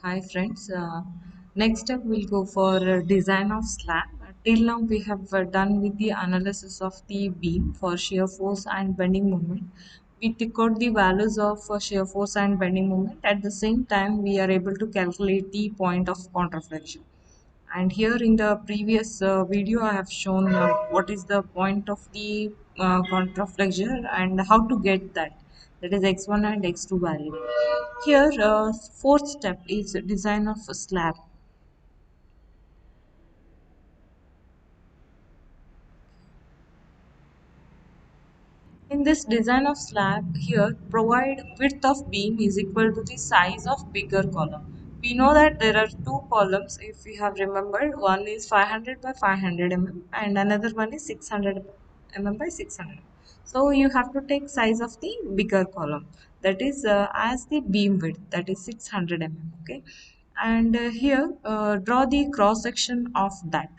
Hi friends. Next up we'll go for design of slab. Till now we have done with the analysis of the beam for shear force and bending moment. We took out the values of shear force and bending moment. At the same time we are able to calculate the point of contraflexion. And here in the previous video I have shown what is the point of the contraflexion and how to get that. That is x1 and x2 value. Here, fourth step is design of a slab. In this design of slab, here provide width of beam is equal to the size of bigger column. We know that there are two columns. If we have remembered, one is 500 by 500 mm and another one is 600 mm by 600. So you have to take size of the bigger column. That is as the beam width. That is 600 mm. Okay, and here draw the cross section of that.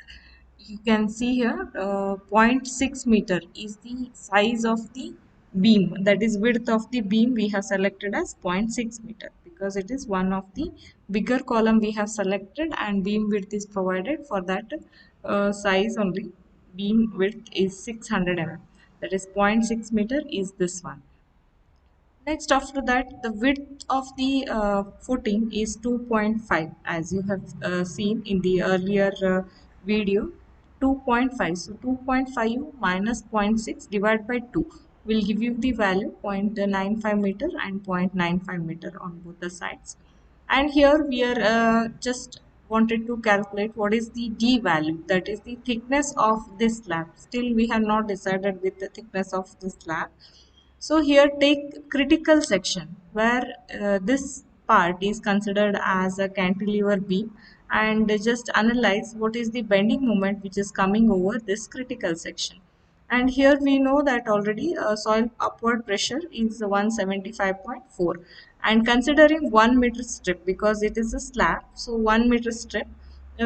You can see here, zero point 0.6 meter is the size of the beam, that is width of the beam we have selected as 0.6 meter because it is one of the bigger column we have selected and beam width is provided for that size only. Beam width is 600 mm, that is zero point 0.6 meter is this one. Next, after that, the width of the footing is 2.5 as you have seen in the earlier video. 2.5. So 2.5 minus zero point 0.6 divided by 2 will give you the value 0.95 meter and 0.95 meter on both the sides. And here we are just wanted to calculate what is the D value, that is the thickness of this slab. Still we have not decided with the thickness of this slab. So here take critical section where this part is considered as a cantilever beam, and just analyze what is the bending moment which is coming over this critical section. And here we know that already soil upward pressure is 175.4, and considering 1 meter strip because it is a slab, so 1 meter strip,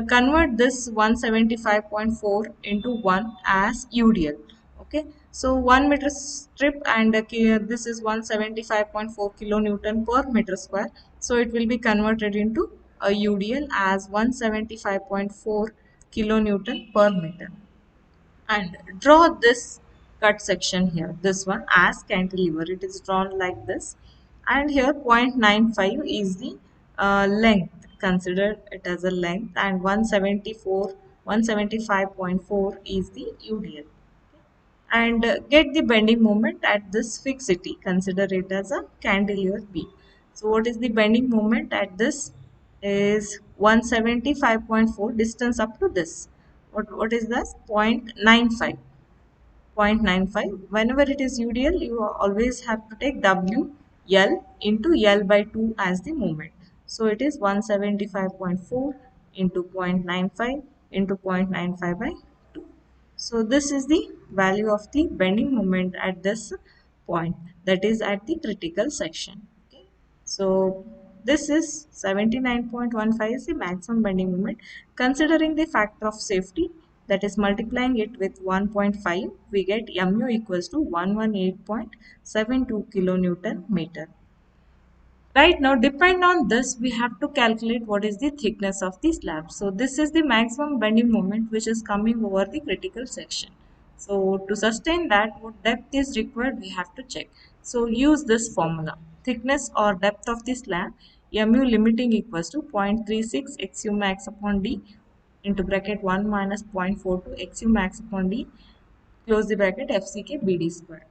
convert this 175.4 into 1 as UDL. Okay, so 1 meter strip and this is 175.4 kilonewton per meter square, so it will be converted into a UDL as 175.4 kilonewton per meter. And draw this cut section here, this one as cantilever, it is drawn like this. And here 0.95 is the length, consider it as a length, and 175.4 is the UDL. And get the bending moment at this fixity, consider it as a cantilever beam. So what is the bending moment at this is 175.4 distance up to this. What is this? 0.95. 0.95. Whenever it is UDL, you always have to take WL into L by 2 as the moment. So it is 175.4 into 0.95 into 0.95 by 2. So this is the value of the bending moment at this point, that is at the critical section. Okay. So this is 79.15 is the maximum bending moment. Considering the factor of safety, that is multiplying it with 1.5, we get mu equals to 118.72 kilonewton meter. Right now, depend on this, we have to calculate what is the thickness of the slab. So this is the maximum bending moment which is coming over the critical section. So to sustain that, what depth is required, we have to check. So use this formula. Thickness or depth of the slab, mu limiting equals to 0.36 xu max upon d into bracket 1 minus 0.42 xu max upon d, close the bracket, fck bd square.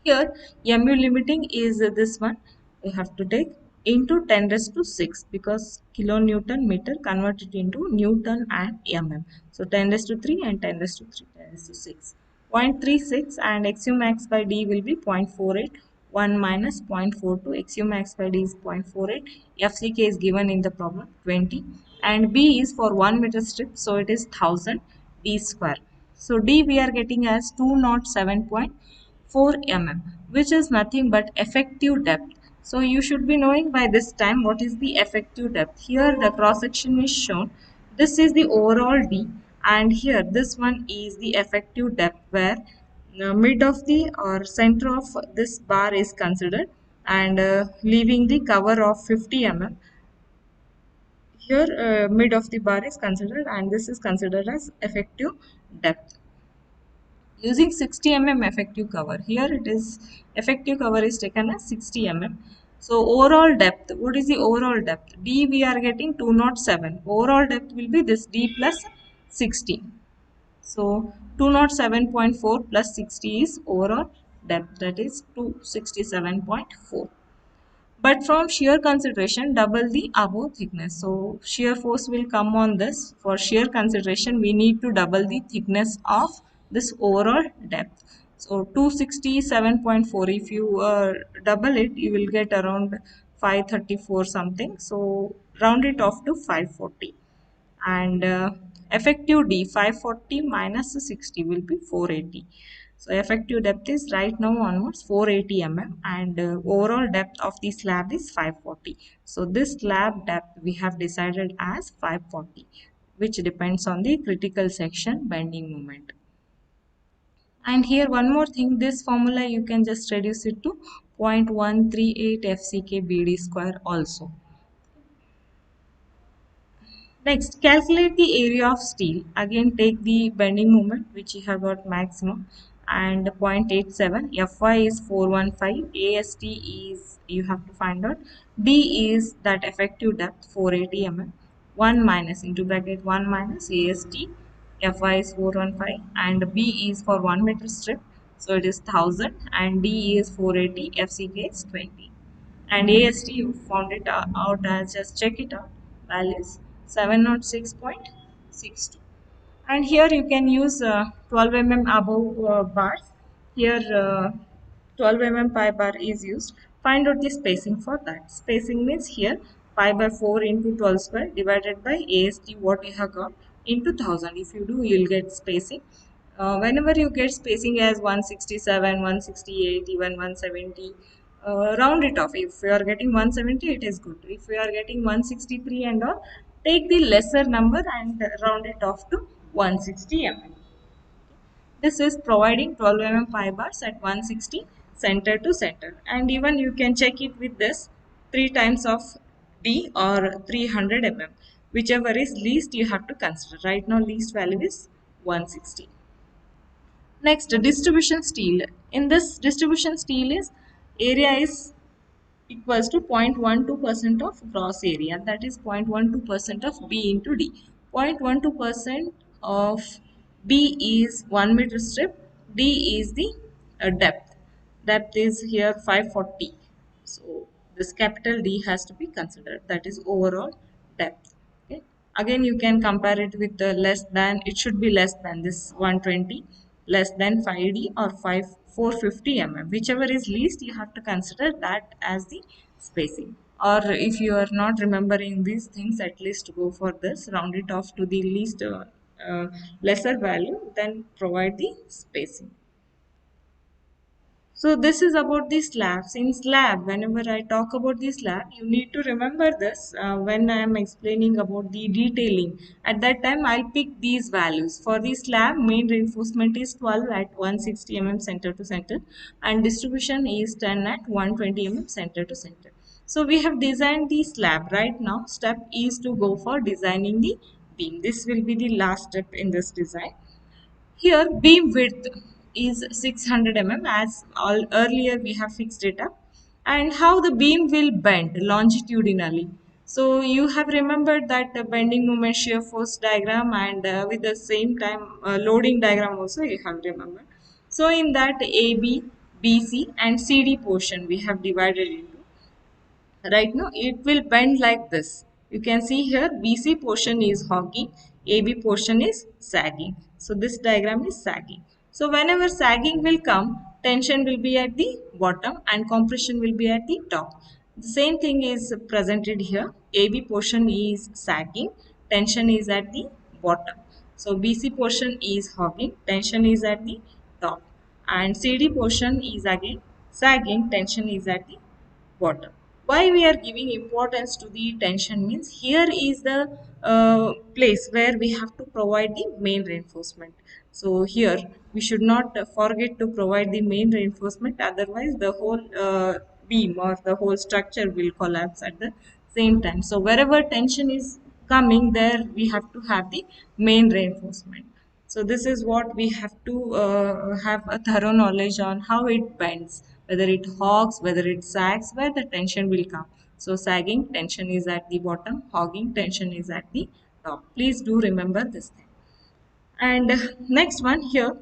Here, mu limiting is this one. We have to take into 10 raised to 6 because kilonewton meter converted into Newton and mm. So 10 raised to 3 and 10 raised to 3, 10 raised to 6. 0.36 and xu max by d will be 0.48. 1 minus 0.42 xu max by d is 0.48. FCK is given in the problem 20. And B is for 1 meter strip, so it is 1000 d square. So D we are getting as 207.4 mm, which is nothing but effective depth. So you should be knowing by this time what is the effective depth. Here the cross section is shown. This is the overall D, and here this one is the effective depth where mid of the or center of this bar is considered, and leaving the cover of 50 mm. Here mid of the bar is considered, and this is considered as effective depth. Using 60 mm effective cover, here it is effective cover is taken as 60 mm. So overall depth, what is the overall depth? D we are getting 207. Overall depth will be this D plus 60. So 207.4 plus 60 is overall depth, that is 267.4. But from shear consideration, double the above thickness. So shear force will come on this. For shear consideration, we need to double the thickness of this overall depth. So 267.4, if you double it, you will get around 534 something. So round it off to 540. And effective D 540 minus 60 will be 480. So effective depth is right now onwards 480 mm, and overall depth of the slab is 540. So this slab depth we have decided as 540, which depends on the critical section bending moment. And here one more thing, this formula you can just reduce it to 0.138 FCK BD square also. Next, calculate the area of steel. Again, take the bending moment, which you have got maximum, and 0.87. Fy is 415. AST is, you have to find out. D is that effective depth, 480 mm. 1 minus, into bracket 1 minus AST. Fy is 415. And B is for 1 meter strip. So it is 1000. And D is 480. FCK is 20. And AST, you found it out as, just check it out, values 706.62. And here you can use 12 mm above bars. Here 12 mm pi bar is used. Find out the spacing for that. Spacing means here pi by 4 into 12 square divided by AST what you have got into 1000. If you do, you will get spacing. Whenever you get spacing as 167, 168, even 170, round it off. If you are getting 170, it is good. If you are getting 163 and all, take the lesser number and round it off to 160 mm. This is providing 12 mm pi bars at 160 center to center. And even you can check it with this 3 times of D or 300 mm. Whichever is least you have to consider. Right now least value is 160. Next, distribution steel. In this distribution steel is area is equals to 0.12% of gross area, that is 0.12% of B into D. 0.12% of B is 1 meter strip, D is the depth. Depth is here 540. So this capital D has to be considered, that is overall depth. Okay. Again you can compare it with the less than, it should be less than this 120, less than 5D or 450 mm, whichever is least you have to consider that as the spacing. Or if you are not remembering these things, at least go for this, round it off to the least lesser value, then provide the spacing. So this is about the slabs. In slab, whenever I talk about the slab, you need to remember this when I am explaining about the detailing. At that time, I'll pick these values. For the slab, main reinforcement is 12 at 160 mm center to center, and distribution is 10 at 120 mm center to center. So we have designed the slab. Right now, step is to go for designing the beam. This will be the last step in this design. Here beam width is 600 mm, as all earlier we have fixed it up, and how the beam will bend longitudinally. So you have remembered that bending moment shear force diagram, and with the same time loading diagram also you have remembered. So in that AB, BC and CD portion we have divided into. Right now it will bend like this. You can see here BC portion is hogging, AB portion is sagging. So this diagram is sagging. So whenever sagging will come, tension will be at the bottom and compression will be at the top. The same thing is presented here. AB portion is sagging, tension is at the bottom. So BC portion is hogging, tension is at the top, and CD portion is again sagging, tension is at the bottom. Why we are giving importance to the tension means here is the place where we have to provide the main reinforcement. So here we should not forget to provide the main reinforcement, otherwise the whole beam or the whole structure will collapse at the same time. So wherever tension is coming there, we have to have the main reinforcement. So this is what we have to have a thorough knowledge on how it bends, whether it hogs, whether it sags, where the tension will come. So sagging tension is at the bottom, hogging tension is at the top. Please do remember this thing. And next one here,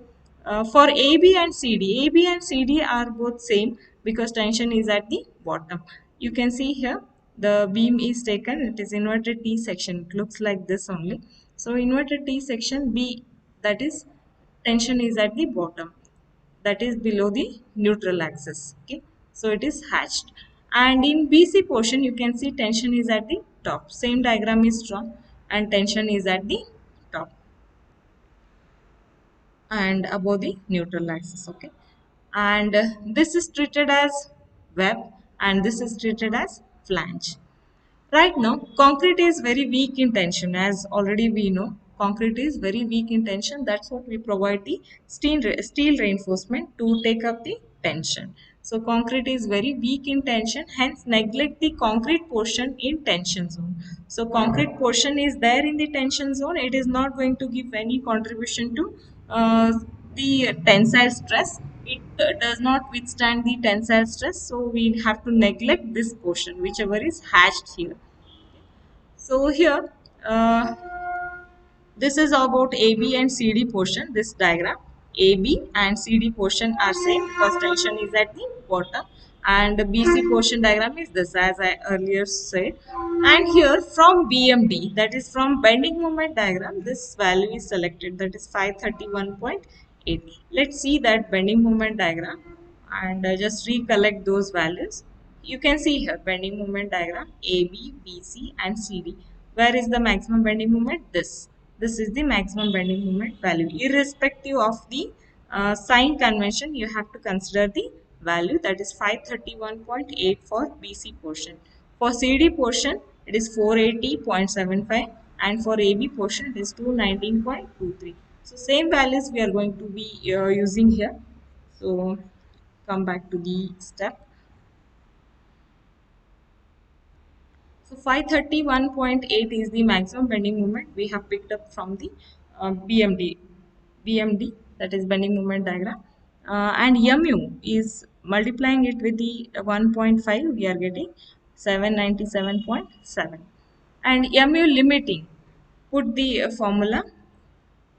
for AB and CD. AB and CD are both same because tension is at the bottom. You can see here the beam is taken, it is inverted T section. It looks like this only. So inverted T section B, that is tension is at the bottom, that is below the neutral axis. Okay, so it is hatched. And in BC portion, you can see tension is at the top. Same diagram is drawn and tension is at the top and above the neutral axis. Okay, and this is treated as web and this is treated as flange. Right now, concrete is very weak in tension, as already we know. Concrete is very weak in tension. That's what we provide the steel reinforcement to take up the tension. So concrete is very weak in tension, hence neglect the concrete portion in tension zone. So concrete portion is there in the tension zone. It is not going to give any contribution to the tensile stress. It does not withstand the tensile stress. So we have to neglect this portion, whichever is hatched here. So here, this is about AB and CD portion, this diagram. AB and CD portion are same because tension is at the bottom, and the BC portion diagram is this, as I earlier said. And here from BMD, that is from bending moment diagram, this value is selected, that is 531.8. Let's see that bending moment diagram and just recollect those values. You can see here bending moment diagram AB, BC and CD. Where is the maximum bending moment? This is the maximum bending moment value. Irrespective of the sign convention, you have to consider the value, that is 531.8 for BC portion. For CD portion, it is 480.75 and for AB portion, it is 219.23. So same values we are going to be using here. So come back to the step. So 531.8 is the maximum bending moment we have picked up from the BMD, that is bending moment diagram. And MU is multiplying it with the 1.5, we are getting 797.7. And MU limiting, put the formula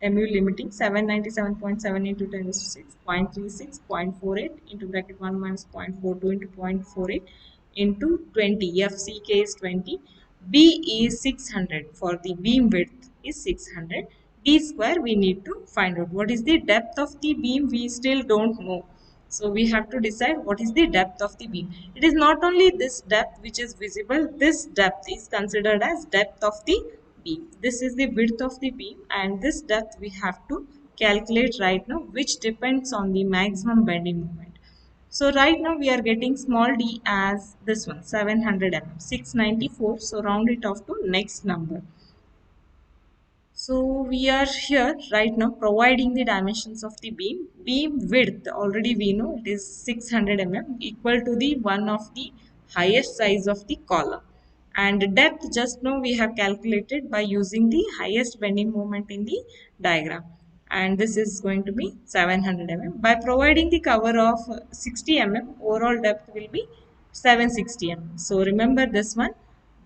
MU limiting 797.7 into 10 to 6, 0.36, into bracket 1 minus 0.42 into 0.48 into 20. FCK is 20. B is 600. For the beam width is 600. D square we need to find out. What is the depth of the beam? We still don't know. So we have to decide what is the depth of the beam. It is not only this depth which is visible, this depth is considered as depth of the beam. This is the width of the beam and this depth we have to calculate right now, which depends on the maximum bending moment. So right now we are getting small d as this one, 700 mm, 694. So round it off to next number. So we are here right now providing the dimensions of the beam. Beam width, already we know it is 600 mm, equal to the one of the highest size of the column. And depth, just now we have calculated by using the highest bending moment in the diagram. And this is going to be 700 mm. By providing the cover of 60 mm, overall depth will be 760 mm. So remember this one.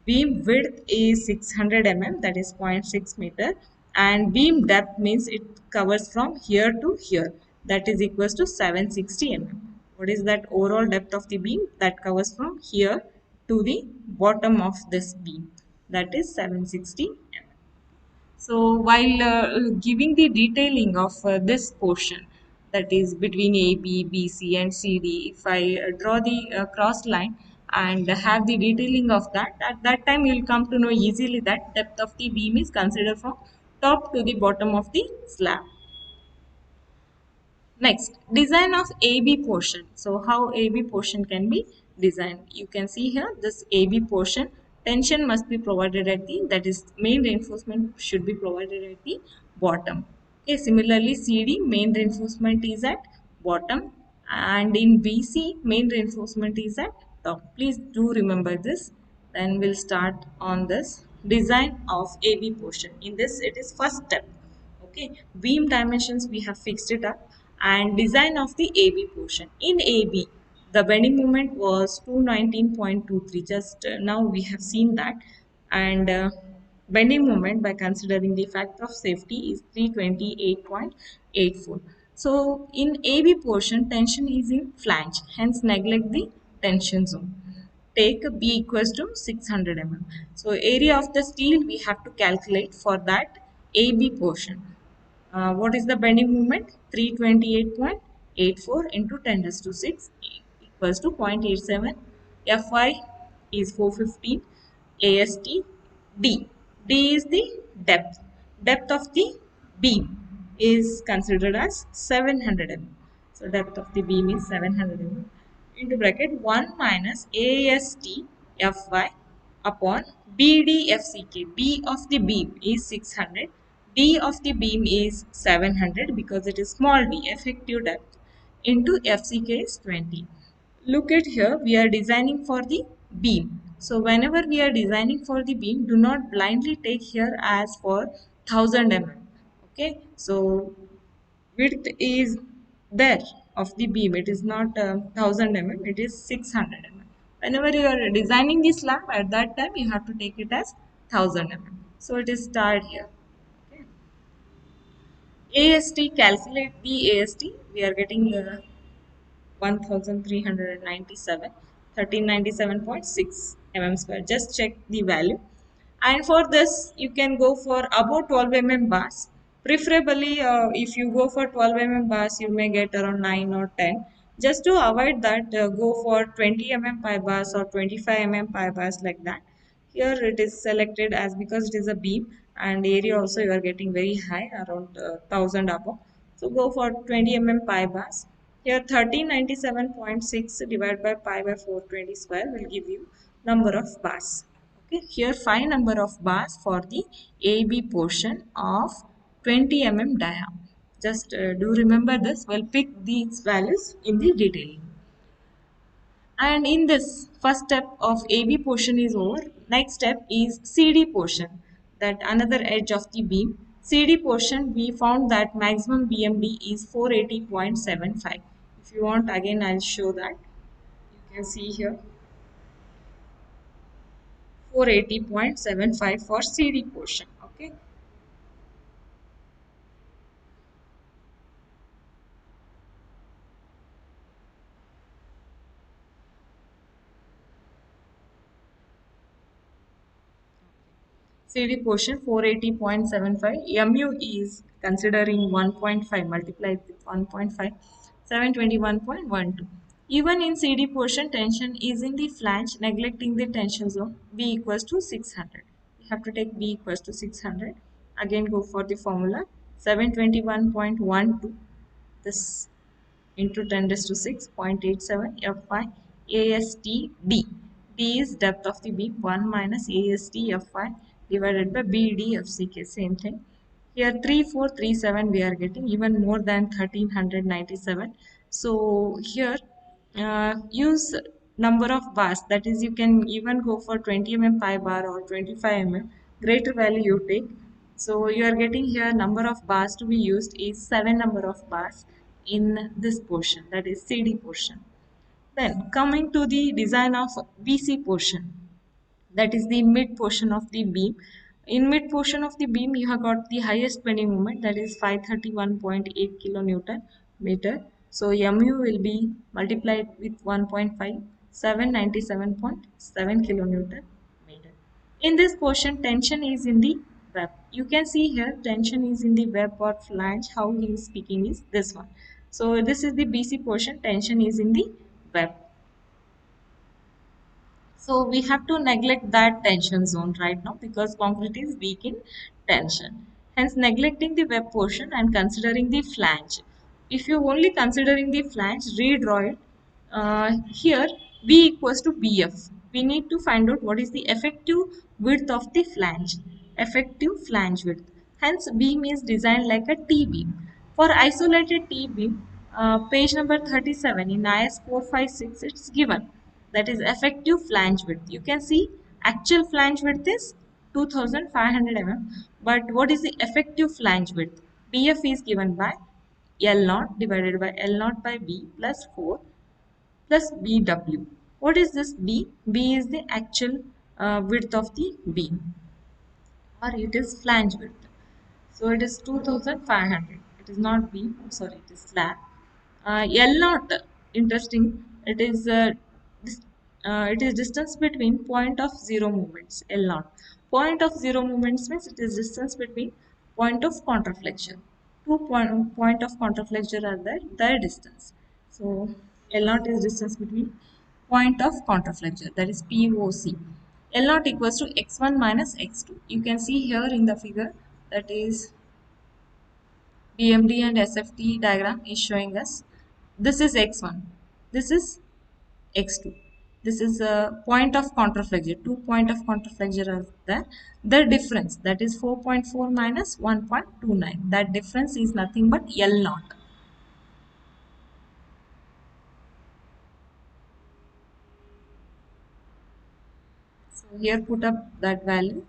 Beam width is 600 mm, that is 0.6 meter, and beam depth means it covers from here to here, that is equals to 760 mm. What is that overall depth of the beam? That covers from here to the bottom of this beam, that is 760 mm. So while giving the detailing of this portion, that is between AB, BC and CD, if I draw the cross line and have the detailing of that, at that time you will come to know easily that depth of the beam is considered from top to the bottom of the slab. Next, design of AB portion. So how AB portion can be designed? You can see here this AB portion, tension must be provided at the, that is main reinforcement should be provided at the bottom. Okay, similarly CD main reinforcement is at bottom and in BC main reinforcement is at top. Please do remember this. Then we'll start on this. design of AB portion. In this, it is first step. Okay, beam dimensions we have fixed it up, and design of the AB portion. In AB, the bending moment was 219.23. Just now we have seen that, and bending moment by considering the factor of safety is 328.84. So in AB portion, tension is in flange, hence neglect the tension zone. Take B equals to 600 mm. So area of the steel we have to calculate for that AB portion. What is the bending moment? 328.84 into 10 raised to 6 equals to 0.87. Fy is 415. AST D. D is the depth. Depth of the beam is considered as 700 mm. So depth of the beam is 700 mm into bracket 1 minus AST Fy upon BDFCK. B of the beam is 600. D of the beam is 700 because it is small d, effective depth, into FCK is 20. Look at here, we are designing for the beam. So whenever we are designing for the beam, do not blindly take here as for 1000 mm. Okay, so width is there of the beam. It is not 1000 mm, it is 600 mm. Whenever you are designing the slab, at that time you have to take it as 1000 mm. So it is starred here. Okay. AST, calculate the AST. We are getting 1397, 1397.6 mm square. Just check the value. And for this, you can go for above 12 mm bars. Preferably, if you go for 12 mm bars, you may get around 9 or 10. Just to avoid that, go for 20 mm pi bars or 25 mm pi bars, like that. Here it is selected as because it is a beam, and area also you are getting very high, around 1000 above. So go for 20 mm pi bars. Here 1397.6 divided by pi by 420 square will give you number of bars. Okay, here find number of bars for the AB portion of 20 mm dia. Just do remember this. We'll pick these values in the detailing. And in this first step of AB portion is over. Next step is CD portion, that another edge of the beam. CD portion, we found that maximum BMD is 480.75. If you want, again I'll show that. You can see here 480.75 for CD portion. Okay. CD portion 480.75. MU is considering 1.5 multiplied with 1.5, 721.12. Even in CD portion, tension is in the flange, neglecting the tension zone. B equals to 600. We have to take B equals to 600. Again, go for the formula 721.12. This into 10 raised to 6.87 Fy AST D. D is depth of the beam, 1 minus AST Fy divided by BD FCK, same thing. Here 3437 we are getting, even more than 1397. So here use number of bars, that is you can even go for 20 mm pi bar or 25 mm, greater value you take. So you are getting here number of bars to be used is 7 number of bars in this portion, that is CD portion. Then coming to the design of BC portion, that is the mid portion of the beam. In mid portion of the beam, you have got the highest bending moment, that is 531.8 kilonewton meter. So mu will be multiplied with 1.5, 797.7 kilonewton meter. In this portion, tension is in the web. You can see here tension is in the web or flange. How he is speaking is this one. So this is the BC portion, tension is in the web. So we have to neglect that tension zone right now because concrete is weak in tension. Hence neglecting the web portion and considering the flange. If you only considering the flange, redraw it. Here B equals to BF. We need to find out what is the effective width of the flange. Effective flange width. Hence beam is designed like a T-beam. For isolated T-beam, page number 37 in IS 456 it's given, that is effective flange width. You can see actual flange width is 2500 mm. But what is the effective flange width? BF is given by L naught divided by L naught by B plus 4 plus BW. What is this B? B is the actual width of the beam, or it is flange width. So it is 2500. It is not beam, sorry, it is slab. L naught, interesting. It is dis- it is distance between point of zero movements. L naught. Point of zero movements means it is distance between point of contraflexion. Point of contraflexion are there, their distance. So L naught is distance between point of contraflexion, that is POC. L naught equals to x1 minus x2. You can see here in the figure, that is BMD and SFT diagram is showing us this is x1, this is x2. This is a point of contraflexion. 2 point of contraflexion are there. The difference, that is 4.4 minus 1.29. That difference is nothing but L naught. So here put up that value,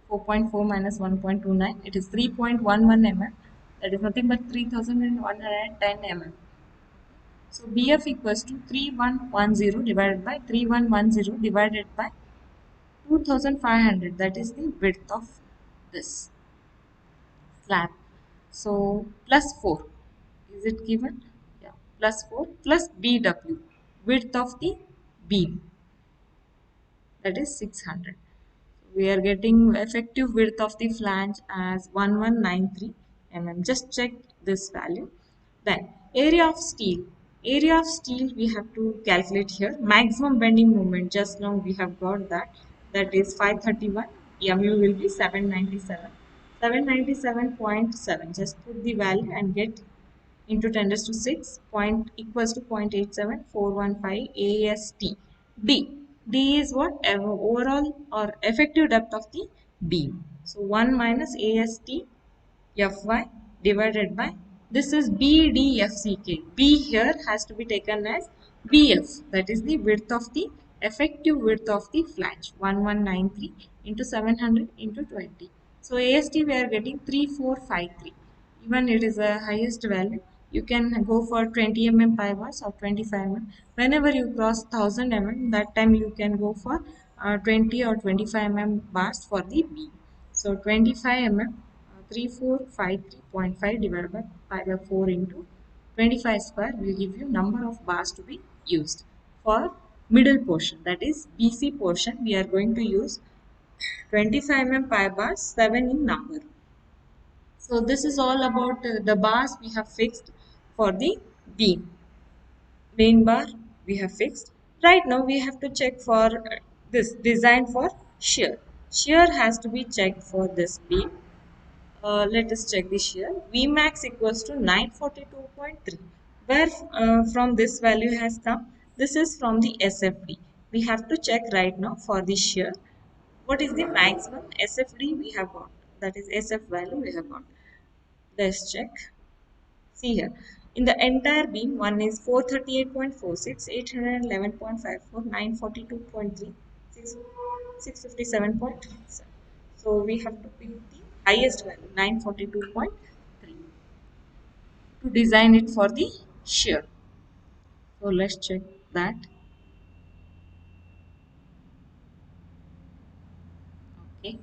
4.4 minus 1.29. It is 3.11 mm. That is nothing but 3110 mm. So BF equals to 3110 divided by 3110 divided by 2500. That is the width of this slab. So plus 4. Is it given? Yeah. Plus 4 plus BW. Width of the beam. That is 600. We are getting effective width of the flange as 1193 mm. Just check this value. Then area of steel. Area of steel we have to calculate here. Maximum bending moment, just now we have got that. That is 531. Mu will be 797. 797.7. Just put the value and get into 10 raised to 6 point equals to 0.87415 AST. D. D is what? Overall or effective depth of the beam. So 1 minus AST Fy divided by, this is BDFCK. B here has to be taken as BF, that is the width of the effective width of the flange, 1193 into 700 into 20. So AST we are getting 3453. Even it is a highest value. You can go for 20 mm pi bars or 25 mm. Whenever you cross 1000 mm, that time you can go for 20 or 25 mm bars for the beam. So 25 mm, 3453.5 divided by pi by 4 into 25 square will give you number of bars to be used. For middle portion, that is BC portion, we are going to use 25 mm pi bars, 7 in number. So this is all about the bars we have fixed for the beam. Main bar we have fixed. Right now we have to check for this design for shear. Shear has to be checked for this beam. Let us check the shear. Vmax equals to 942.3. Where from this value has come? This is from the SFD. We have to check right now for the shear. What is the maximum SFD we have got? That is SF value we have got. Let's check. See here. In the entire beam, one is 438.46, 811.54, 942.3, 657.7. So we have to pick the highest value, 942.3, to design it for the shear. So let's check that. Okay,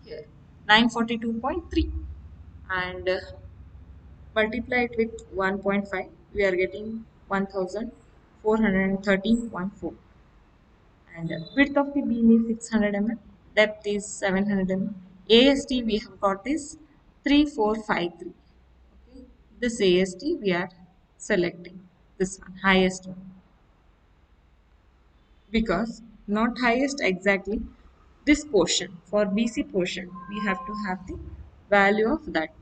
here 942.3, and multiply it with 1.5, we are getting 1413.4. And width of the beam is 600 mm, depth is 700 mm. AST we have got is 3453. Okay. This AST we are selecting, this one, highest one, because not highest exactly, this portion for BC portion we have to have the value of that.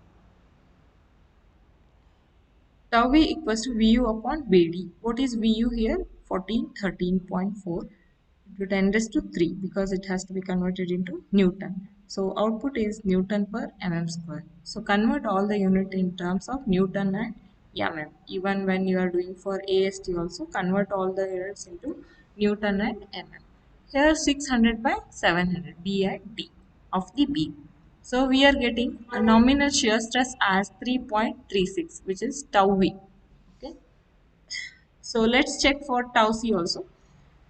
Tau V equals to VU upon VD. What is VU here? 1413.4 into 10 raised to 3, because it has to be converted into Newton. So output is Newton per mm square. So convert all the unit in terms of Newton and mm. Even when you are doing for AST also, convert all the units into Newton and mm. Here 600 by 700, B at D. of the beam. So we are getting a nominal shear stress as 3.36, which is tau v. Okay. So let's check for tau c also.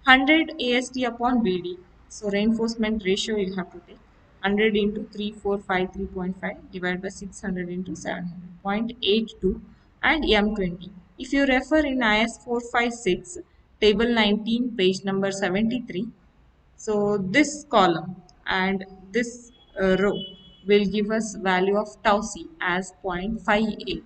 100 AST upon BD. So reinforcement ratio you have to take 100 into 3453.5 divided by 600 into 700.82 and M20. If you refer in IS 456 table 19 page number 73, so this column and this row will give us value of tau c as 0.58.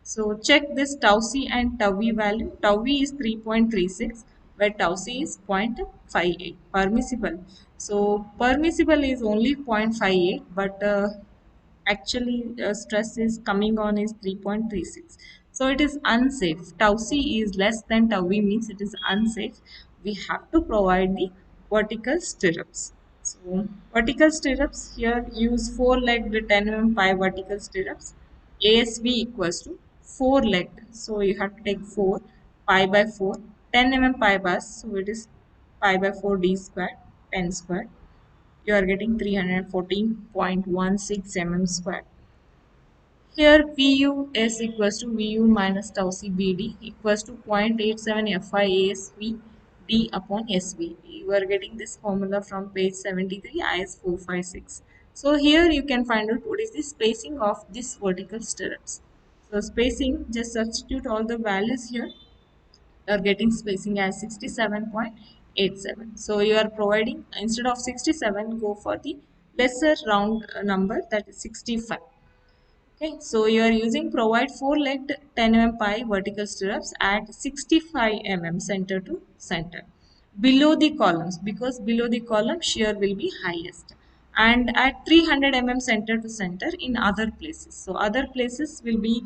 So check this tau c and tau v value. Tau v is 3.36 where tau c is 0.58 permissible. So permissible is only 0.58 but actually stress is coming on is 3.36. So it is unsafe. Tau c is less than tau v means it is unsafe. We have to provide the vertical stirrups. So vertical stirrups here use 4-legged 10 mm pi vertical stirrups. ASV equals to 4-legged. So you have to take 4 pi by 4 10 mm pi bars. So it is pi by 4 d squared 10 squared. You are getting 314.16 mm squared. Here VU is equals to VU minus tau C BD equals to 0.87 FI ASV D upon SV. You are getting this formula from page 73 IS 456. So here you can find out what is the spacing of this vertical stirrups. So spacing, just substitute all the values here. You are getting spacing as 67.87. So you are providing, instead of 67, go for the lesser round number, that is 65. Okay, so you are using provide 4-legged 10 mm pi vertical stirrups at 65 mm center to center below the columns, because below the column shear will be highest, and at 300 mm center to center in other places. So other places will be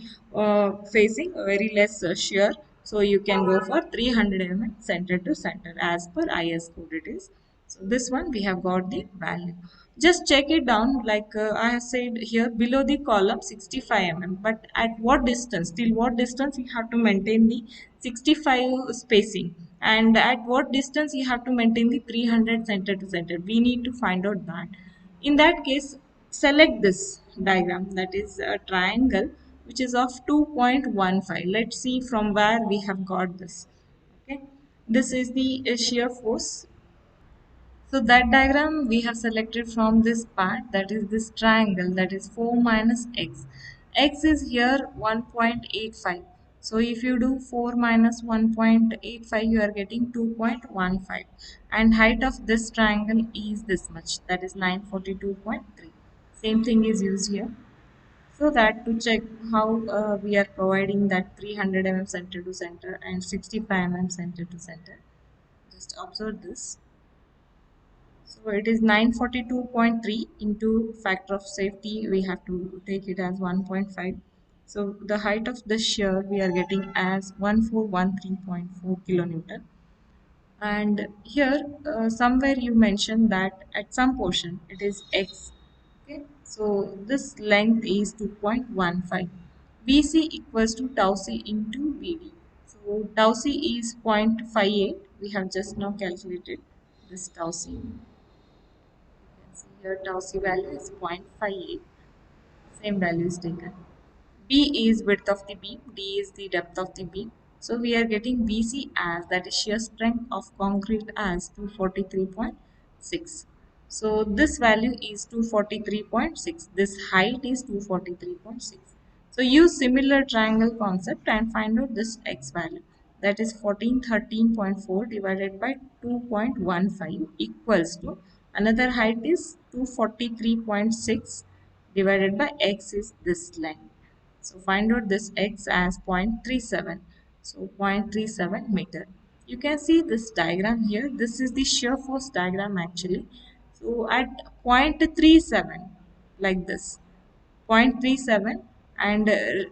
facing a very less shear. So you can go for 300 mm center to center as per IS code it is. So this one we have got the value. Just check it down like I have said here below the column 65 mm. But at what distance? Till what distance you have to maintain the 65 spacing? And at what distance you have to maintain the 300 center to center? We need to find out that. In that case, select this diagram, that is a triangle which is of 2.15. Let's see from where we have got this. Okay, this is the shear force. So that diagram we have selected from this part, that is this triangle, that is 4 minus x. X is here 1.85. So if you do 4 minus 1.85 you are getting 2.15, and height of this triangle is this much, that is 942.3. Same thing is used here. So that to check how we are providing that 300 mm center to center and 65 mm center to center. Just observe this. So it is 942.3 into factor of safety. We have to take it as 1.5. So the height of the shear we are getting as 1413.4 kilonewton. And here somewhere you mentioned that at some portion it is x. Okay, so this length is 2.15. BC equals to tau c into BD. So tau c is 0.58. We have just now calculated this tau c. See here tau c value is 0.58. Same value is taken. B is width of the beam, D is the depth of the beam. So we are getting BC as, that is shear strength of concrete, as 243.6. So this value is 243.6. This height is 243.6. So use similar triangle concept and find out this x value. That is 1413.4 divided by 2.15 equals to, another height is 243.6 divided by x is this length. So find out this x as 0.37. So 0.37 meter. You can see this diagram here. This is the shear force diagram actually. So at 0.37, like this, 0.37, and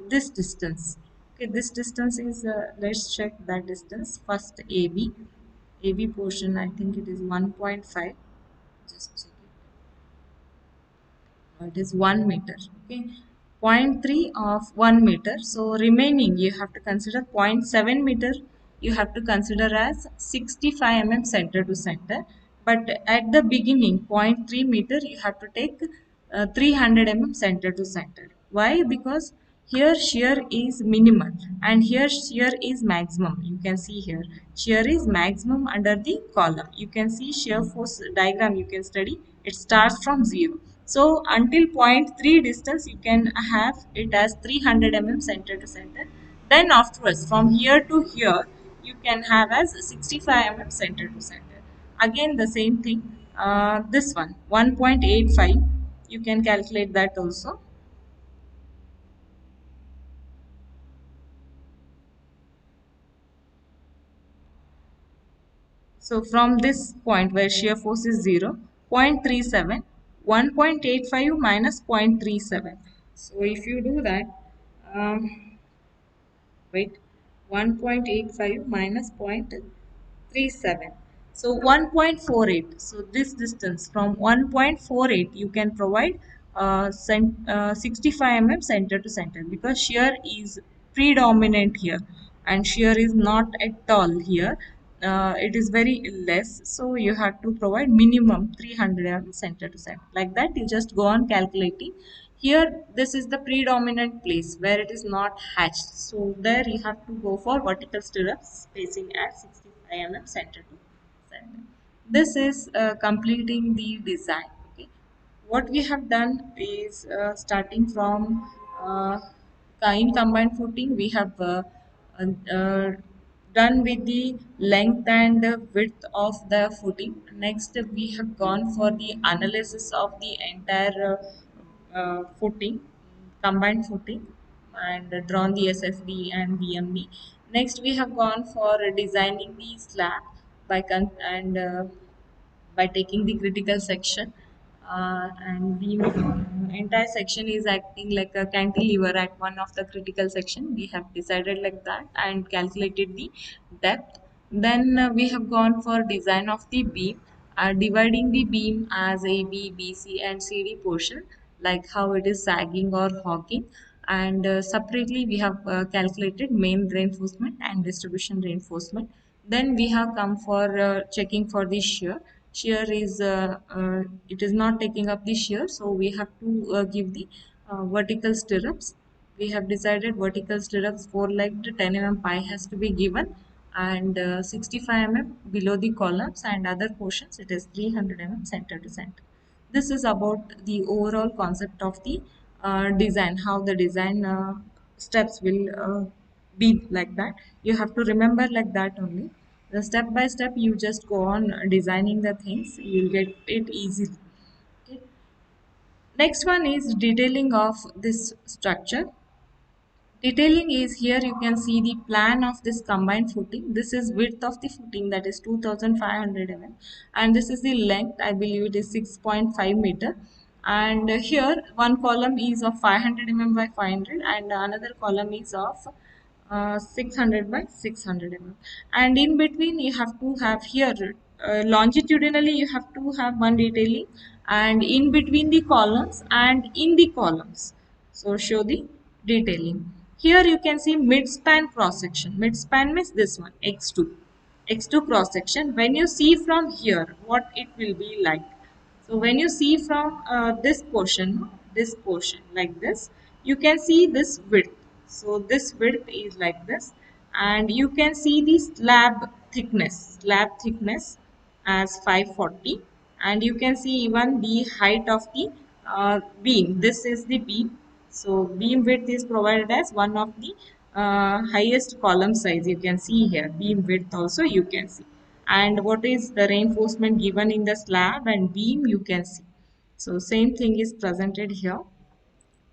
this distance. Okay, this distance is, let's check that distance. First AB. AB portion, I think it is 1.5. Just check it. It is 1 meter. Okay, zero point 0.3 of 1 meter. So remaining you have to consider 0.7 meter. You have to consider as 65 mm center to center, but at the beginning 0.3 meter you have to take 300 mm center to center. Why? Because here shear is minimal and here shear is maximum. You can see here shear is maximum under the column. You can see shear force diagram, you can study, it starts from 0. So until 0.3 distance you can have it as 300 mm center to center. Then afterwards from here to here you can have as 65 mm center to center. Again the same thing, this one 1.85, you can calculate that also. So from this point where shear force is 0, 0.37, 1.85 minus 0.37. So if you do that, wait, 1.85 minus 0.37. So 1.48. So this distance from 1.48 you can provide 65 mm center to center, because shear is predominant here and shear is not at all here. It is very less, so you have to provide minimum 300 mm center to center. Like that you just go on calculating. Here this is the predominant place where it is not hatched, so there you have to go for vertical stirrups spacing at 65 mm center to center. This is completing the design. Okay, what we have done is starting from uh, in combined footing we have uh, uh, done with the length and width of the footing. Next we have gone for the analysis of the entire footing, combined footing, and drawn the SFD and BMD. Next we have gone for designing the slab and by taking the critical section, and the entire section is acting like a cantilever at one of the critical section. We have decided like that and calculated the depth. Then we have gone for design of the beam, dividing the beam as AB, BC and CD portion, like how it is sagging or hawking. And separately we have calculated main reinforcement and distribution reinforcement. Then we have come for checking for the shear. Shear is it is not taking up the shear, so we have to give the vertical stirrups. We have decided vertical stirrups for like the 10 mm pi has to be given, and 65 mm below the columns, and other portions it is 300 mm center to center. This is about the overall concept of the design, how the design steps will be like that. You have to remember like that only. The step by step you just go on designing the things, you'll get it easily. Okay. Next one is detailing of this structure. Detailing is here you can see the plan of this combined footing. This is width of the footing, that is 2500 mm, and this is the length, I believe it is 6.5 meter. And here one column is of 500 mm by 500 and another column is of 600 by 600 mm, and in between you have to have here longitudinally you have to have one detailing, and in between the columns and in the columns, so show the detailing. Here you can see mid-span cross section. Mid-span means this one, x2. X2 cross section. When you see from here, what it will be like. So when you see from this portion like this, you can see this width. So this width is like this, and you can see the slab thickness as 540, and you can see even the height of the beam. This is the beam, so beam width is provided as one of the highest column size. You can see here beam width also you can see, and what is the reinforcement given in the slab and beam you can see. So same thing is presented here.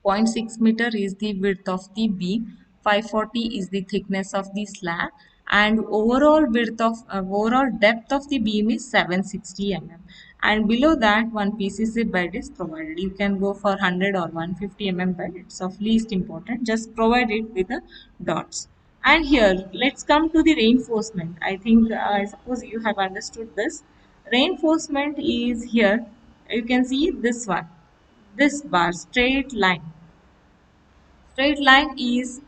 0.6 meter is the width of the beam, 540 is the thickness of the slab, and overall depth of the beam is 760 mm. And below that one PCC bed is provided. You can go for 100 or 150 mm bed. It's of least important. Just provide it with the dots. And here let's come to the reinforcement. I think I suppose you have understood this. Reinforcement is here. You can see this one, this bar, straight line. Straight line is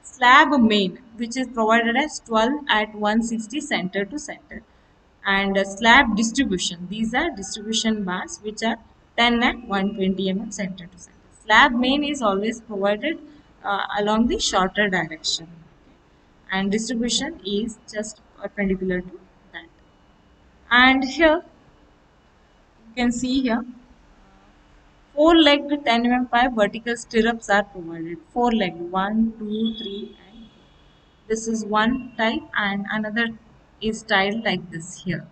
slab main, which is provided as 12 at 160 center to center. And slab distribution. These are distribution bars which are 10 and 120 mm center to center. Slab main is always provided along the shorter direction, and distribution is just perpendicular to that. And here you can see here four-legged 10 mm pipe vertical stirrups are provided. Four-legged, one, two, three, and this is one type, and another is styled like this here.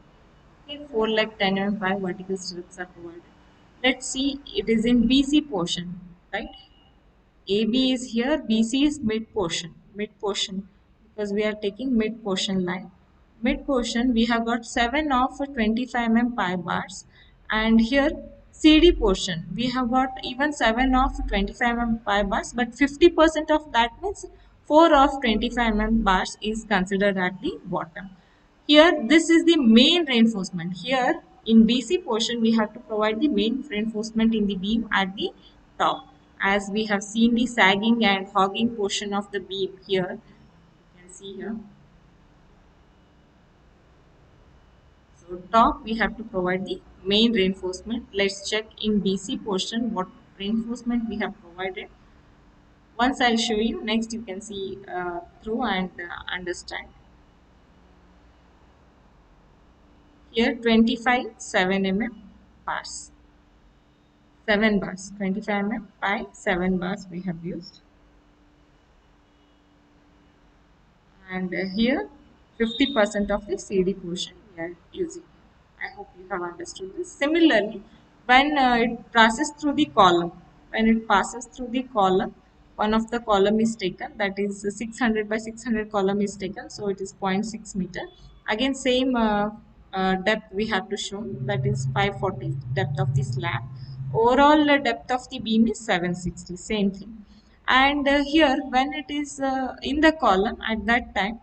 Okay, four-leg 10 mm pipe vertical stirrups are provided. Let's see, it is in BC portion, right? AB is here, BC is mid portion because we are taking mid portion line. Mid portion we have got 7 of 25 mm pi bars, and here CD portion we have got even 7 of 25 mm pi bars, but 50% of that means 4 of 25 mm bars is considered at the bottom. Here, this is the main reinforcement. Here, in BC portion, we have to provide the main reinforcement in the beam at the top. As we have seen the sagging and hogging portion of the beam here, you can see here. So, top we have to provide the main reinforcement. Let's check in BC portion what reinforcement we have provided. Once I'll show you, next you can see through and understand. Here, 25 7 mm bars. 7 bars, 25 mm by 7 bars we have used. And here 50% of the CD portion we are using. I hope you have understood this. Similarly, when it passes through the column, one of the column is taken, that is 600 by 600 column is taken, so it is zero point 0.6 meter. Again, same depth we have to show, that is 540 depth of the slab. Overall depth of the beam is 760, same thing. And here when it is in the column at that time,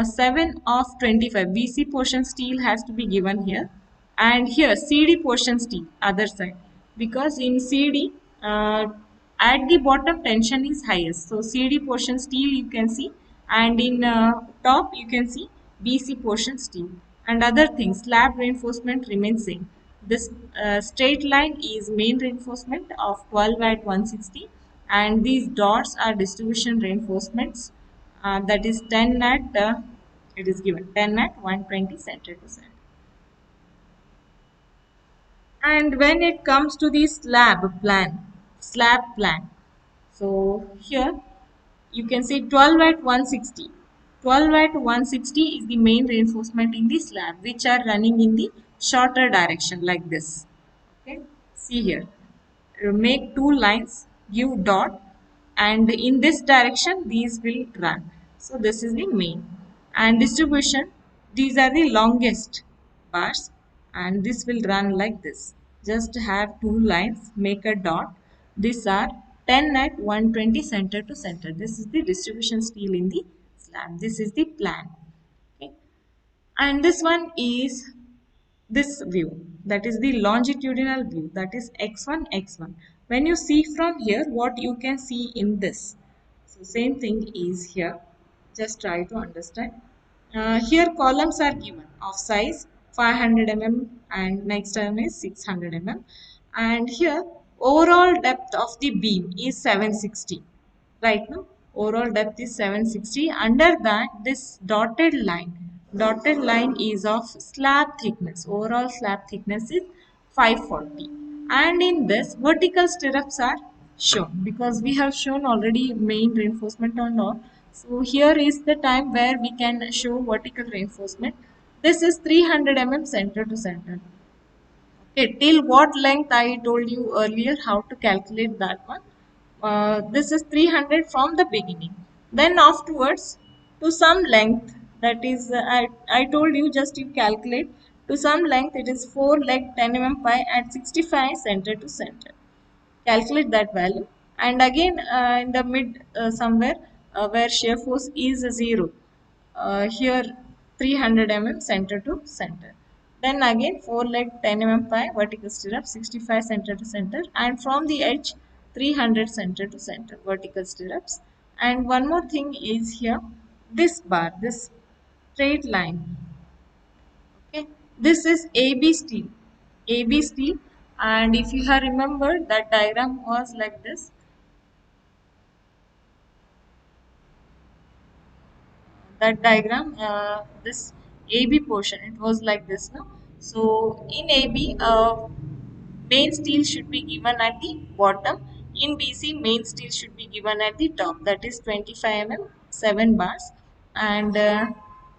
7 of 25 BC portion steel has to be given here, and here CD portion steel other side, because in CD at the bottom tension is highest, so CD portion steel you can see, and in top you can see BC portion steel. And other things, slab reinforcement remains same. This straight line is main reinforcement of 12 at 160, and these dots are distribution reinforcements, that is 10 at it is given 10 at 120 center to center. And when it comes to the slab plan, so here you can see 12 at 160. 12 at 160 is the main reinforcement in the slab, which are running in the shorter direction like this. Okay, see here. Make two lines, give dot, and in this direction these will run. So this is the main. And distribution, these are the longest bars, and this will run like this. Just have two lines, make a dot. These are 10 at 120 center to center. This is the distribution steel in the slab. This is the plan. Okay. And this one is this view, that is the longitudinal view, that is x1 x1. When you see from here, what you can see in this, so same thing is here, just try to understand. Here columns are given of size 500 mm and next one is 600 mm, and here overall depth of the beam is 760. Right now, overall depth is 760. Under that, this dotted line is of slab thickness. Overall slab thickness is 540. And in this, vertical stirrups are shown because we have shown already main reinforcement on all. So here is the time where we can show vertical reinforcement. This is 300 mm center to center. Okay, till what length I told you earlier how to calculate that one. This is 300 from the beginning. Then afterwards, to some length, that is, I told you just you calculate, to some length it is 4 leg 10 mm pi at 65 center to center. Calculate that value, and again in the mid somewhere where shear force is 0, here 300 mm center to center. Then again 4 leg 10 mm pi vertical stirrup 65 center to center, and from the edge 300 center to center vertical stirrups. And one more thing is here, this bar, this straight line, okay, This is AB steel. AB steel, and if you have remembered, that diagram was like this. That diagram, this AB portion, it was like this, no? So in AB, main steel should be given at the bottom. In BC, main steel should be given at the top. That is 25 mm, 7 bars. And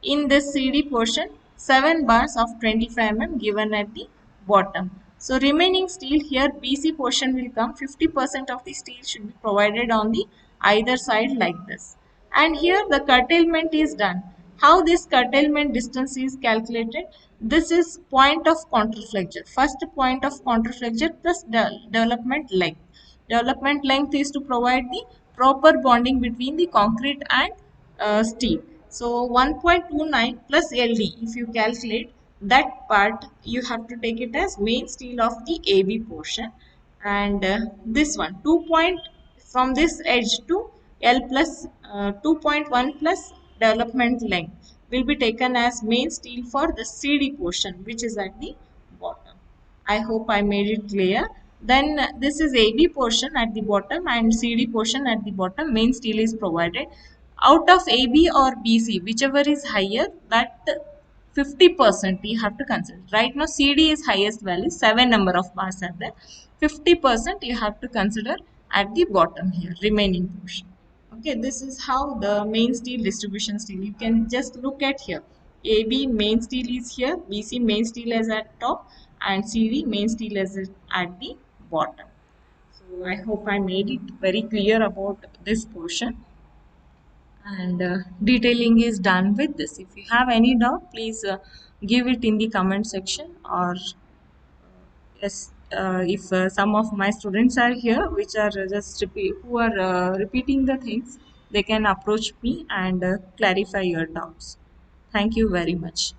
in this CD portion, 7 bars of 25 mm given at the bottom. So remaining steel here, BC portion will come. 50% of the steel should be provided on the either side like this. And here the curtailment is done. How this curtailment distance is calculated? This is point of counterflexure. First point of counterflexure plus development length. Development length is to provide the proper bonding between the concrete and steel. So 1.29 plus LD, if you calculate that part, you have to take it as main steel of the AB portion. And this one, 2 point from this edge to L plus 2.1 plus development length will be taken as main steel for the CD portion, which is at the bottom. I hope I made it clear. Then this is AB portion at the bottom and CD portion at the bottom. Main steel is provided. Out of AB or BC, whichever is higher, that 50% you have to consider. Right now CD is highest value, 7 number of bars are there. 50% you have to consider at the bottom here, remaining portion. Okay, this is how the main steel distribution steel. You can just look at here. AB main steel is here, BC main steel is at top, and CD main steel is at the bottom. So I hope I made it very clear about this portion, and detailing is done with this. If you have any doubt, please give it in the comment section, or yes, if some of my students are here which are just who are repeating the things, they can approach me and clarify your doubts. Thank you very much.